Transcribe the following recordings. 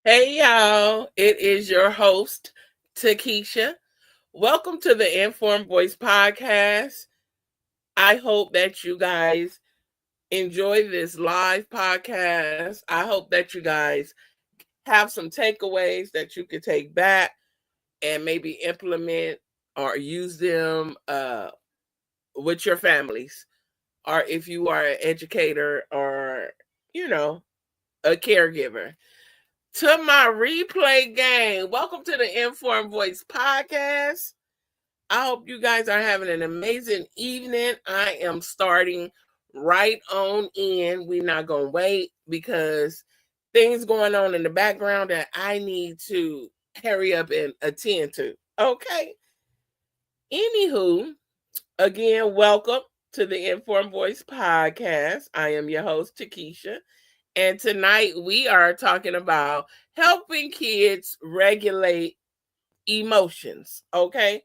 Hey y'all, it is your host, Takesha. Welcome to the Informed Voice Podcast. I hope that you guys enjoy this live podcast. I hope that you guys have some takeaways that you can take back and maybe implement or use them with your families, or if you are an educator or, you know, a caregiver. To my replay game. Welcome to the Informed Voice Podcast. I hope you guys are having an amazing evening. I am starting right on in. We're not going to wait because things going on in the background that I need to hurry up and attend to. Okay. Anywho, again, welcome to the Informed Voice Podcast. I am your host, Takesha. And tonight we are talking about helping kids regulate emotions. Okay.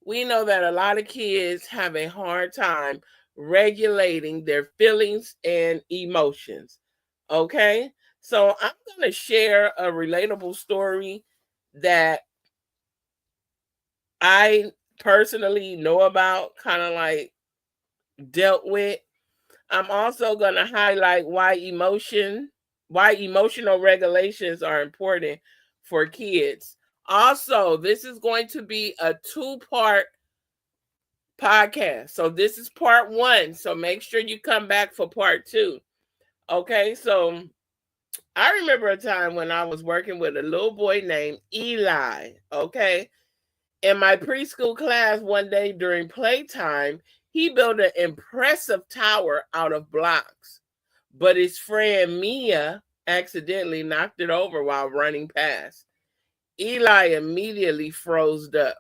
We know that a lot of kids have a hard time regulating their feelings and emotions. Okay. So I'm going to share a relatable story that I personally know about, kind of like dealt with. I'm also going to highlight why emotional regulations are important for kids. Also, this is going to be a two-part podcast. So this is part 1. So make sure you come back for part 2. Okay? So I remember a time when I was working with a little boy named Eli, okay? In my preschool class one day during playtime, he built an impressive tower out of blocks, but his friend Mia accidentally knocked it over while running past. Eli immediately froze up,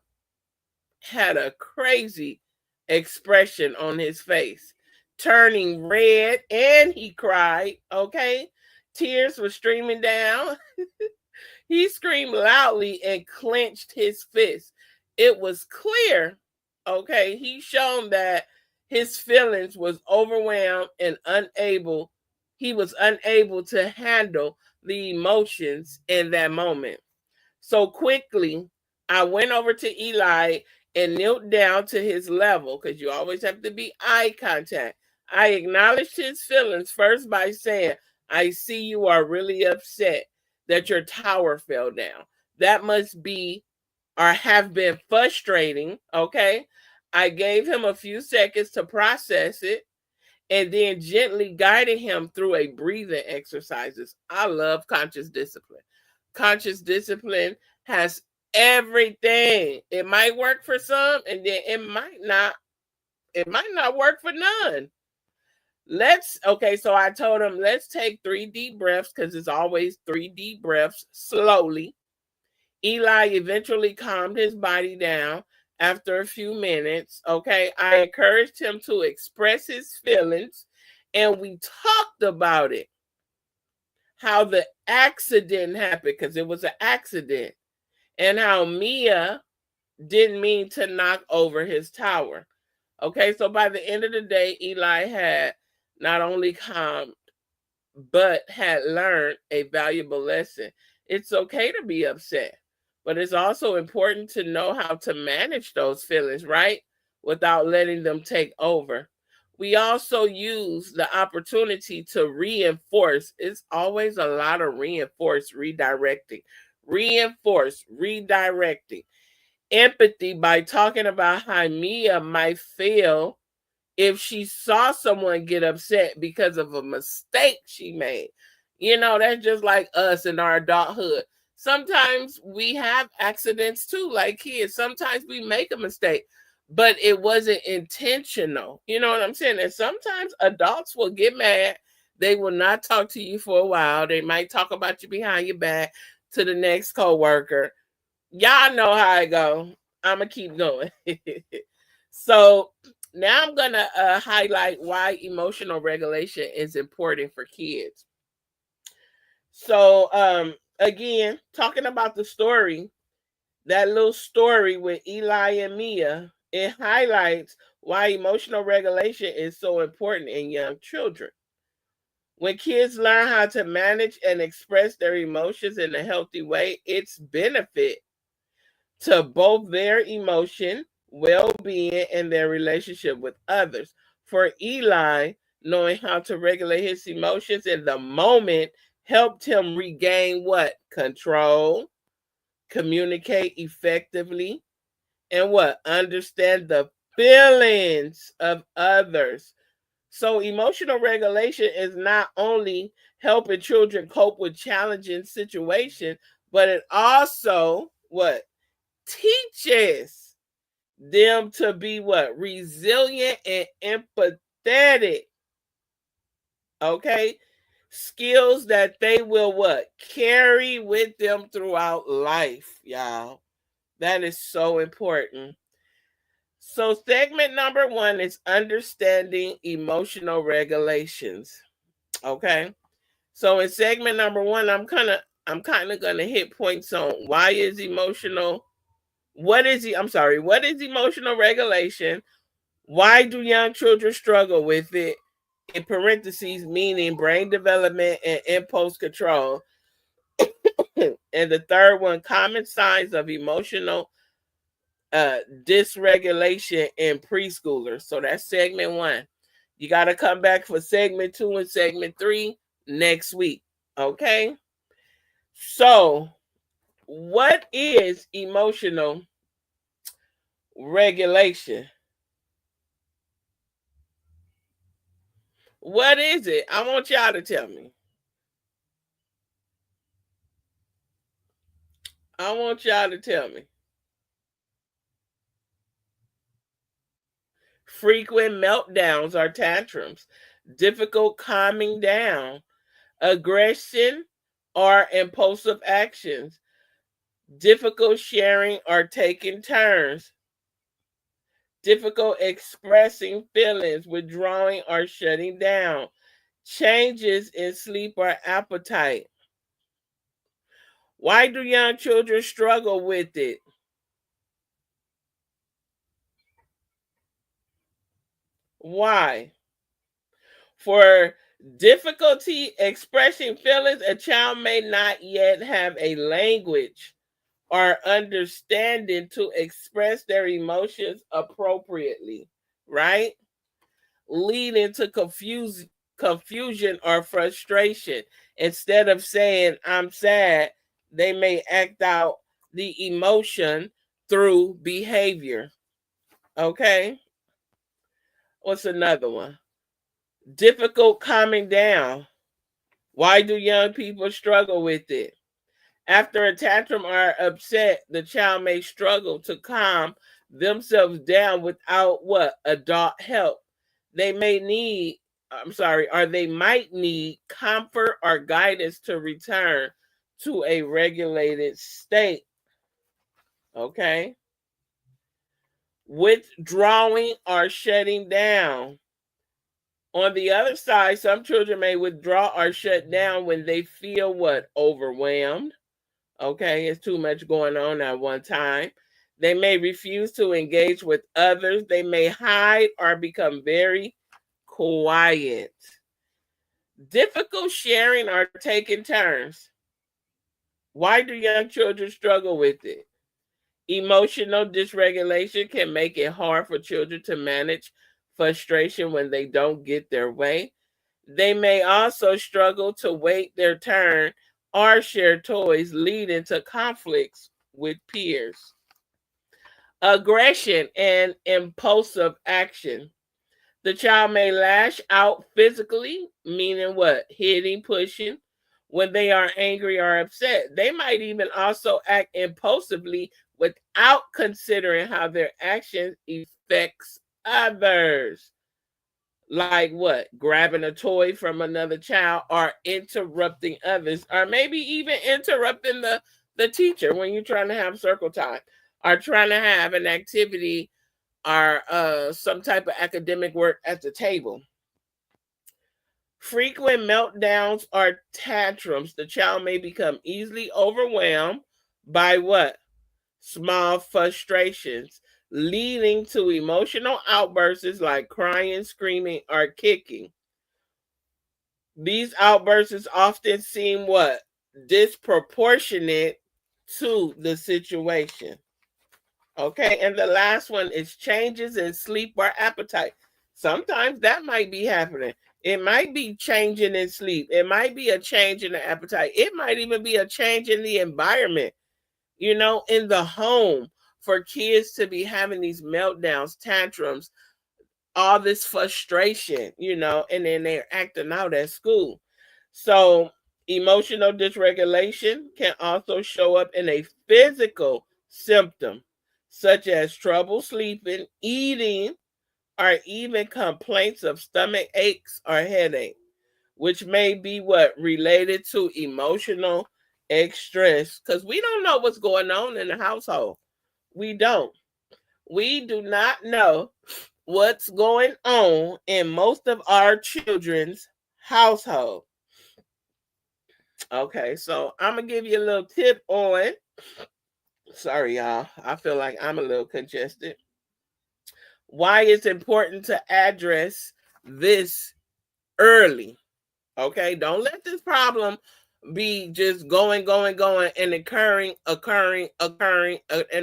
had a crazy expression on his face, turning red, and he cried, okay? Tears were streaming down. He screamed loudly and clenched his fist. It was clear, okay, he shown that his feelings was overwhelmed and he was unable to handle the emotions in that moment. So quickly, I went over to Eli and knelt down to his level because you always have to be eye contact. I acknowledged his feelings first by saying, I see you are really upset that your tower fell down. That must be or have been frustrating. Okay. I gave him a few seconds to process it and then gently guided him through a breathing exercises. I love conscious discipline. Conscious discipline has everything. It might work for some and then it might not work for none. So I told him, let's take 3 deep breaths because it's always 3 deep breaths slowly. Eli eventually calmed his body down after a few minutes. Okay. I encouraged him to express his feelings and we talked about it. How the accident happened, because it was an accident, and how Mia didn't mean to knock over his tower. Okay. So by the end of the day, Eli had not only calmed, but had learned a valuable lesson. It's okay to be upset, but it's also important to know how to manage those feelings, right? Without letting them take over. We also use the opportunity to reinforce. It's always a lot of reinforce, redirecting. Empathy by talking about how Mia might feel if she saw someone get upset because of a mistake she made. That's just like us in our adulthood. Sometimes we have accidents too, like kids. Sometimes we make a mistake, but it wasn't intentional. You know what I'm saying? And sometimes adults will get mad. They will not talk to you for a while. They might talk about you behind your back to the next coworker. Y'all know how I go. I'm gonna keep going. So now I'm gonna highlight why emotional regulation is important for kids. So again, talking about the story, that little story with Eli and Mia, it highlights why emotional regulation is so important in young children. When kids learn how to manage and express their emotions in a healthy way, it's benefit to both their emotion, well-being, and their relationship with others. For Eli, knowing how to regulate his emotions in the moment helped him regain what? Control, communicate effectively, and what? Understand the feelings of others. So emotional regulation is not only helping children cope with challenging situations, but it also what? Teaches them to be what? Resilient and empathetic. Okay? Skills that they will what? Carry with them throughout life, y'all. That is so important. So segment number 1 is understanding emotional regulations. Okay? So in segment number 1, I'm kind of going to hit points on what is emotional regulation? Why do young children struggle with it? In parentheses, meaning brain development and impulse control. And the third one, common signs of emotional dysregulation in preschoolers. So that's segment 1. You got to come back for segment 2 and segment 3 next week. Okay? So, what is emotional regulation? What is it? I want y'all to tell me. I want y'all to tell me. Frequent meltdowns or tantrums, difficult calming down, aggression or impulsive actions, difficult sharing or taking turns, difficult expressing feelings, withdrawing or shutting down, changes in sleep or appetite. Why do young children struggle with it? Why? For difficulty expressing feelings, a child may not yet have a language or understanding to express their emotions appropriately, right? Leading to confusion or frustration. Instead of saying, I'm sad, they may act out the emotion through behavior. Okay? What's another one? Difficult calming down. Why do young people struggle with it? After a tantrum or upset, the child may struggle to calm themselves down without what? Adult help. They may need, or they might need comfort or guidance to return to a regulated state. Okay? Withdrawing or shutting down. On the other side, some children may withdraw or shut down when they feel what? Overwhelmed. Okay, it's too much going on at one time. They may refuse to engage with others. They may hide or become very quiet. Difficult sharing or taking turns. Why do young children struggle with it? Emotional dysregulation can make it hard for children to manage frustration when they don't get their way. They may also struggle to wait their turn or share toys, leading to conflicts with peers. Aggression and impulsive action. The child may lash out physically, meaning what? Hitting, pushing, when they are angry or upset. They might even also act impulsively without considering how their actions affects others. Like what? Grabbing a toy from another child or interrupting others, or maybe even interrupting the teacher when you're trying to have circle time or trying to have an activity or some type of academic work at the table. Frequent meltdowns or tantrums. The child may become easily overwhelmed by what? Small frustrations, leading to emotional outbursts like crying, screaming, or kicking. These outbursts often seem what? Disproportionate to the situation. Okay, and the last one is changes in sleep or appetite. Sometimes that might be happening. It might be changing in sleep. It might be a change in the appetite. It might even be a change in the environment, in the home, for kids to be having these meltdowns, tantrums, all this frustration, and then they're acting out at school. So, emotional dysregulation can also show up in a physical symptom, such as trouble sleeping, eating, or even complaints of stomach aches or headache, which may be what related to emotional stress, because we don't know what's going on in the household. We don't. We do not know what's going on in most of our children's household. Okay, so I'm gonna give you a little tip on. Sorry, y'all. I feel like I'm a little congested. Why it's important to address this early. Okay, don't let this problem be just going, and an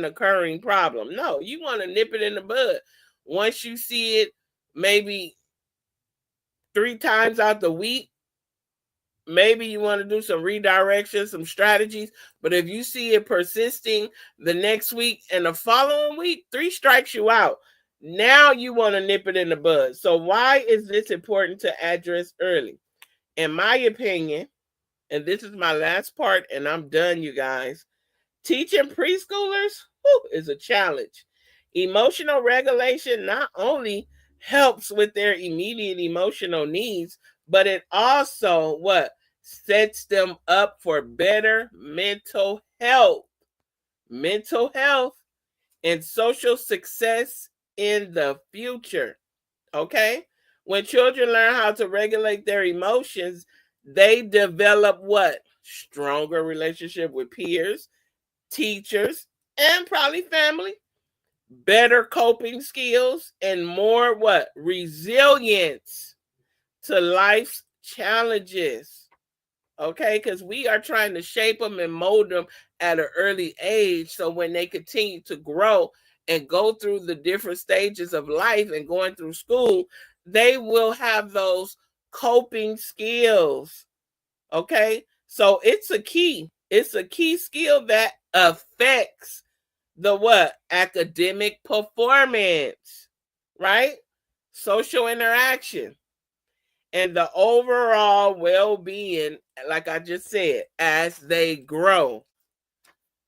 occurring problem. No, you want to nip it in the bud. Once you see it, maybe 3 times out the week, maybe you want to do some redirection, some strategies. But if you see it persisting the next week and the following week, 3 strikes you out. Now you want to nip it in the bud. So why is this important to address early? In my opinion, and this is my last part, and I'm done, you guys. Teaching preschoolers is a challenge. Emotional regulation not only helps with their immediate emotional needs, but it also sets them up for better mental health and social success in the future. Okay? When children learn how to regulate their emotions, they develop what? Stronger relationship with peers, teachers, and probably family, better coping skills, and more resilience to life's challenges. Okay, because we are trying to shape them and mold them at an early age, so when they continue to grow and go through the different stages of life and going through school, they will have those coping skills. Okay, so it's a key skill that affects the academic performance, right? Social interaction and the overall well-being, like I just said, as they grow.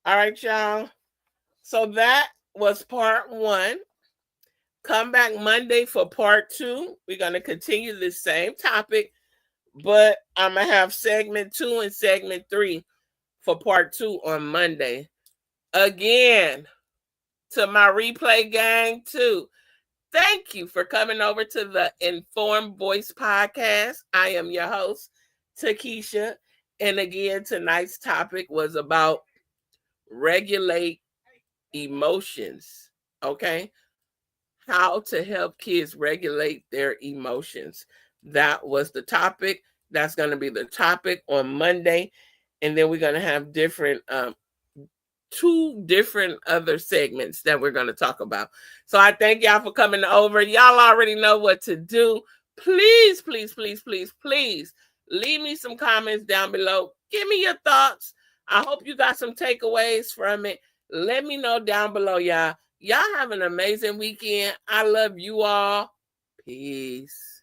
All right, y'all. So that was part 1. Come back Monday for part 2. We're going to continue this same topic, but I'm going to have segment 2 and segment 3 for part 2 on Monday. Again, to my replay gang too, thank you for coming over to the Informed Voice Podcast. I am your host, Takesha. And again, tonight's topic was about regulate emotions. Okay? How to help kids regulate their emotions. That was the topic. That's going to be the topic on Monday. And then we're going to have 2 different other segments that we're going to talk about. So I thank y'all for coming over. Y'all already know what to do. Please, please, please, please, please leave me some comments down below. Give me your thoughts. I hope you got some takeaways from it. Let me know down below, y'all. Y'all have an amazing weekend. I love you all. Peace.